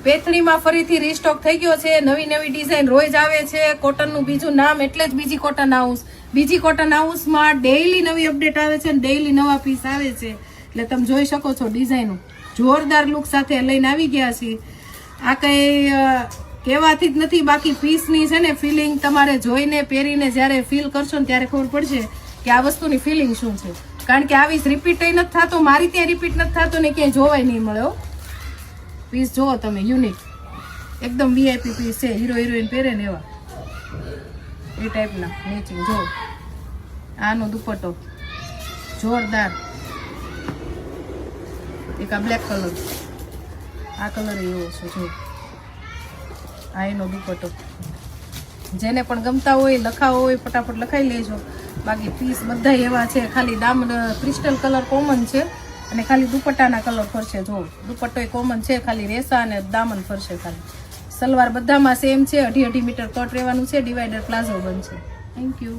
પેથણીમાં ફરીથી રીસ્ટોક થઈ ગયો છે. નવી નવી ડિઝાઇન રોજ આવે છે. કોટનનું બીજું નામ એટલે જ બીજી કોટન હાઉસ. બીજી કોટન હાઉસમાં ડેઈલી નવી અપડેટ આવે છે અને ડેઈલી નવા પીસ આવે છે. એટલે તમે જોઈ શકો છો ડિઝાઇનો જોરદાર લુક સાથે લઈને આવી ગયા છીએ. આ કંઈ કહેવાથી જ નથી, બાકી પીસની છે ને ફિલિંગ તમારે જોઈને પહેરીને જ્યારે ફીલ કરશો ને ત્યારે ખબર પડશે કે આ વસ્તુની ફિલિંગ શું છે. કારણ કે આવી રિપીટ નથી થતો, મારી ત્યાં રિપીટ નથી થતો ને ક્યાંય જોવાય નહીં મળે. પીસ જુઓ તમે, યુનિક એકદમ વીઆઈપી પીસ છે. હીરો હિરોઈન પહેરે ને એવા એ ટાઈપના મેચિંગ. જો આનો દુપટ્ટો જોરદાર, એક આ બ્લેક કલર, આ કલર એવો છે. જો આ એનો દુપટ્ટો, જેને પણ ગમતા હોય લખાવો હોય ફટાફટ લખાઈ લેજો. બાકી પીસ બધા એવા છે. ખાલી દામન ક્રિસ્ટલ કલર કોમન છે અને ખાલી દુપટ્ટાના કલર ફરશે. જો દુપટ્ટો એ કોમન છે, ખાલી રેસા અને દામન ફરશે. ખાલી સલવાર બધામાં સેમ છે. 2.5 મીટર કટ રહેવાનું છે. ડિવાઈડર પ્લાઝો બનશે. Thank you.